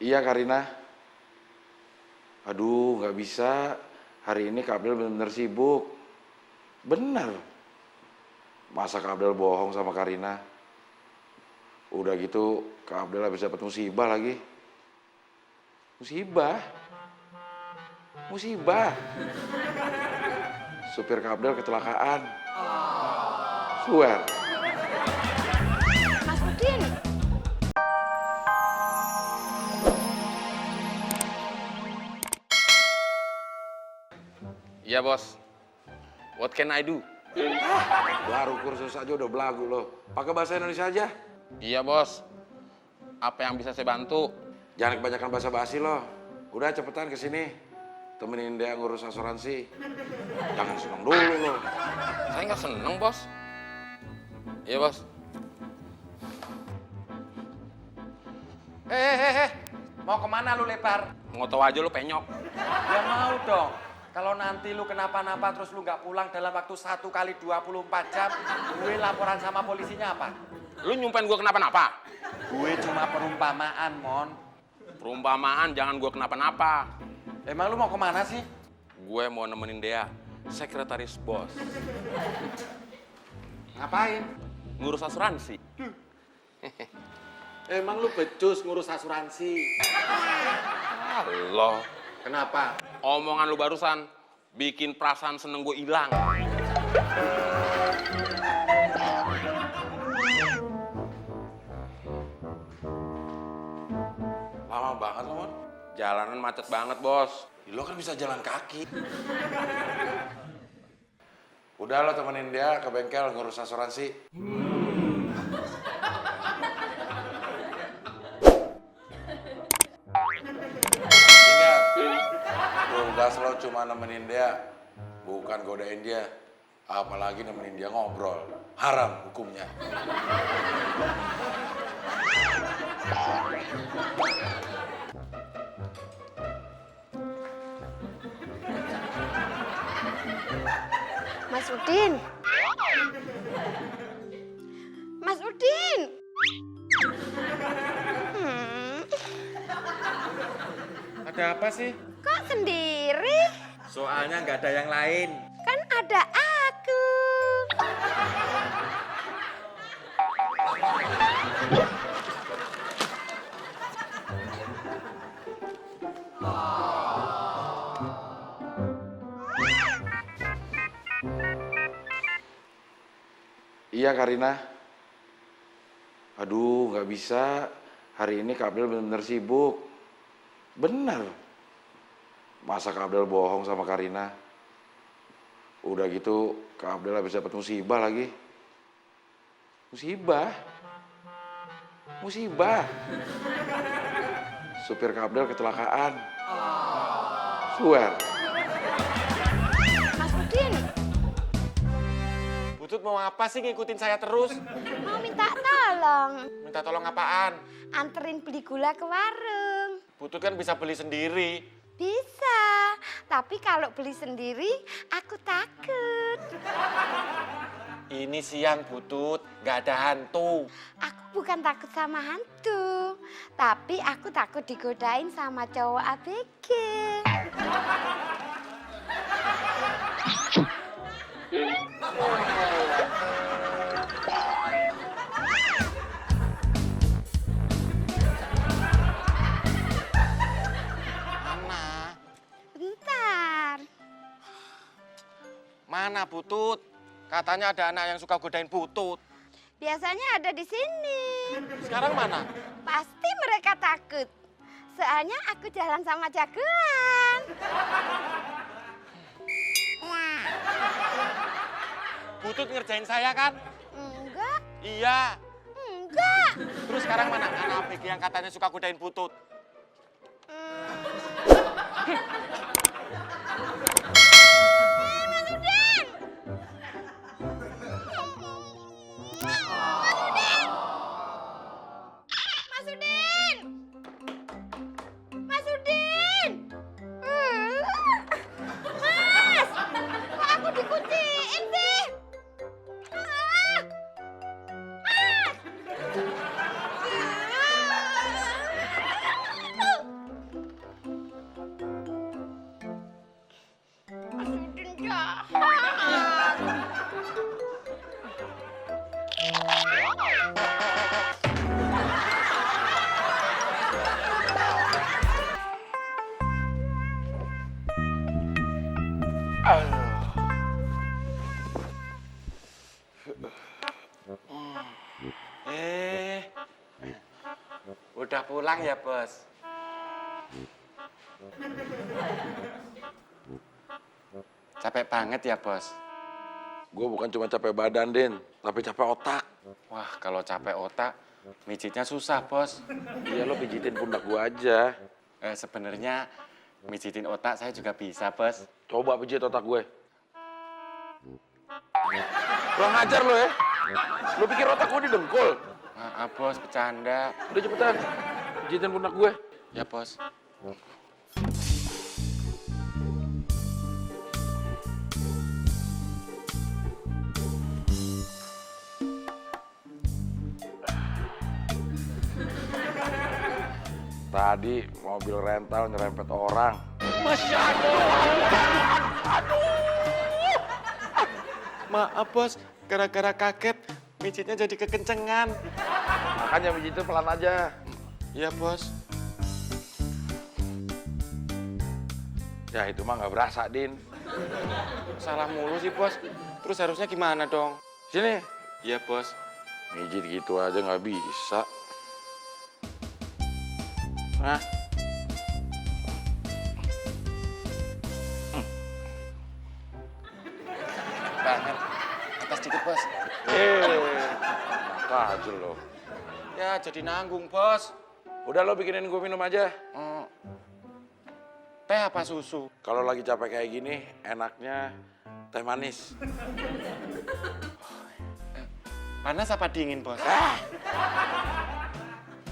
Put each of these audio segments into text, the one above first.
Iya Karina. Aduh nggak bisa. Hari ini Kak Abdel bener-bener sibuk. Bener. Masa Kak Abdel bohong sama Karina? Udah gitu Kak Abdel habis dapat musibah lagi. Musibah? Musibah. Supir Kak Abdel kecelakaan. Swear. Mas Udin. Iya bos. What can I do? Baru kursus aja udah belagu loh. Pakai bahasa Indonesia aja. Iya bos. Apa yang bisa saya bantu? Jangan kebanyakan bahasa basi loh. Udah cepetan ke sini. Temenin dia ngurus asuransi. Jangan seneng dulu loh. Saya nggak seneng bos. Iya bos. Mau kemana lu Lepar? Mau tahu aja lu penyok. Ya mau dong. Kalau nanti lu kenapa-napa terus lu nggak pulang dalam waktu 1 kali 24 jam, gue laporan sama polisinya apa? Lu nyumpain gua kenapa-napa? Gue cuma perumpamaan, Mon. Perumpamaan jangan gua kenapa-napa. Emang lu mau kemana sih? Gue mau nemenin dia, sekretaris bos. Ngapain? Ngurus asuransi. Emang lu becus ngurus asuransi? Halo. Kenapa? Omongan lu barusan bikin perasaan seneng gue hilang. Lama banget loh, Mon. Jalanan macet banget, bos. Lo kan bisa jalan kaki. Udah lo temenin dia ke bengkel ngurus asuransi. Ingat, tugas lo cuma nemenin dia, bukan godain dia. Apalagi nemenin dia ngobrol. Haram hukumnya. Mas Udin. Mas Udin. Ada apa sih? Kok sendiri? Soalnya nggak ada yang lain. Kan ada aku. Iya Karina. Aduh nggak bisa. Hari ini Kak Abdel bener-bener sibuk. Bener. Masa Kak Abdel bohong sama Karina? Udah gitu Kak Abdel habis dapat musibah lagi. Musibah? Musibah. Supir Kak Abdel kecelakaan. Swear. Mas Udin. Butut mau apa sih ngikutin saya terus? Mau minta tolong. Minta tolong apaan? Anterin beli gula ke warung. Butut kan bisa beli sendiri. Bisa. Tapi kalau beli sendiri, aku takut. Ini siang Butut, nggak ada hantu. Aku bukan takut sama hantu. Tapi aku takut digodain sama cowok ABG. Mana? Bentar. Mana Butut? Katanya ada anak yang suka godain Butut. Biasanya ada di sini. Sekarang mana? Pasti mereka takut. Soalnya aku jalan sama jagoan. Butut ngerjain saya kan? Enggak, Iya. enggak. Terus sekarang mana anak ABG yang katanya suka godain Butut? Mas Udin! Mas Udin! Mas Udin! Mas! Kok aku dikunciin sih? Mas! Udah pulang ya, Bos? Capek banget ya, Bos? Gue bukan cuma capek badan, Din, tapi capek otak. Wah, kalau capek otak, mijitnya susah, Bos. Iya, lo pijitin pundak gue aja. Sebenarnya mijitin otak saya juga bisa, Bos. Coba pijit otak gue. Kurang ajar lo ya. Lo pikir otak gue didengkul? Maaf, Bos, bercanda. Udah cepetan, pijitin pundak gue. Ya, Bos. Tadi mobil rental nyerempet orang. Masya Allah. Maaf, Bos. Gara-gara kaget, mijitnya jadi kekencengan. Makanya pijitin pelan aja. Iya, Bos. Ya itu mah nggak berasa, Din. Salah mulu sih, Bos. Terus harusnya gimana dong? Sini. Iya, Bos. Mijit gitu aja nggak bisa. Nah. Banget. Atas dikit, Bos. Maka aja lo. Ya, jadi nanggung, Bos. Udah lo bikinin gue minum aja. Teh apa susu? Kalau lagi capek kayak gini, enaknya teh manis. Panas apa dingin, Bos?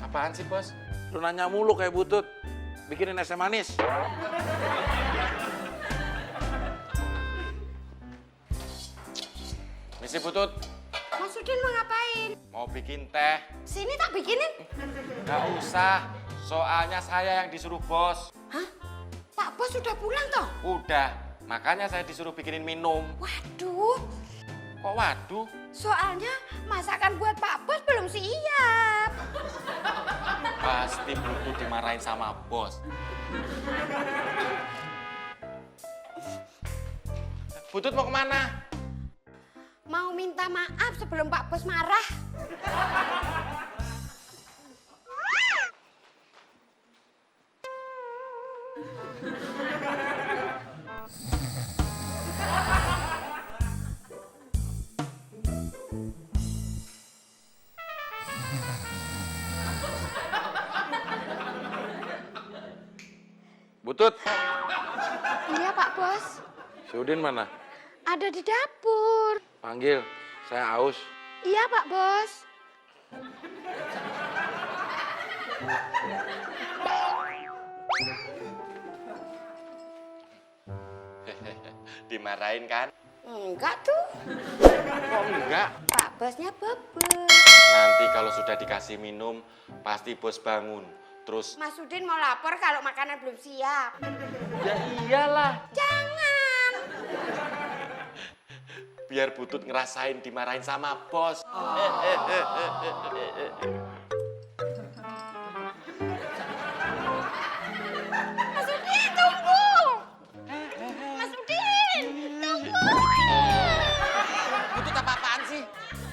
Apaan sih, Bos? Lu nanya mulu kayak butut. Bikinin es teh manis. Misi Butut, Mas Udin mau ngapain? mau bikin teh. Sini tak bikinin. Nggak usah, soalnya saya yang disuruh bos. Hah? Pak Bos sudah pulang toh? Udah, makanya saya disuruh bikinin minum. Waduh, Kok waduh? soalnya masakan buat Pak Bos belum siap. Pasti Butut dimarahin sama bos. Butut mau kemana? Mau minta maaf sebelum Pak Bos marah. Butut, Iya Pak Bos, si Udin mana? ada di dapur. Panggil, saya aus. Iya Pak Bos. Dimarahin kan? Enggak tuh, Kok enggak? Pak Bosnya bebel. Nanti kalau sudah dikasih minum, pasti bos bangun. Terus, Mas Udin mau lapor kalau makanan belum siap. ya iyalah. Jangan. Biar Butut ngerasain dimarahin sama bos. Mas Udin tunggu. Mas Udin tunggu. Butut apa-apaan sih?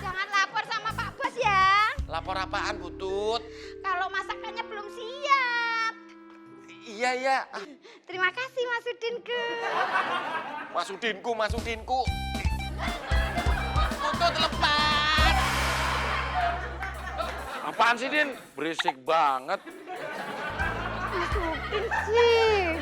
Jangan lapor sama Pak Bos ya. Lapor apaan, Butut? Kalau masakannya belum siap. Iya, iya. Terima kasih Mas Udin ke. Mas Udinku. Butut lepas. Apaan sih, Din? Berisik banget. Mas Udin sih.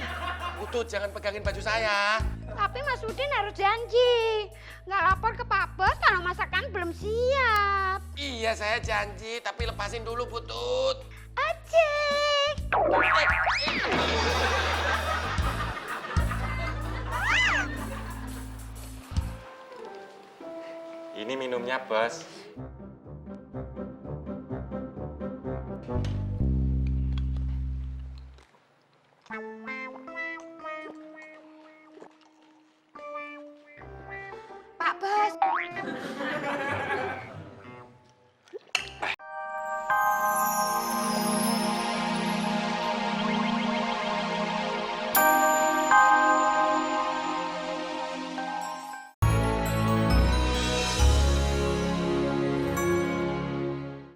Butut jangan pegangin baju saya. Tapi Mas Udin harus janji. Nggak lapor ke Pak Bos kalau masakan belum siap. Iya, saya janji, tapi lepasin dulu, Butut. Acik. Ini minumnya, Bos.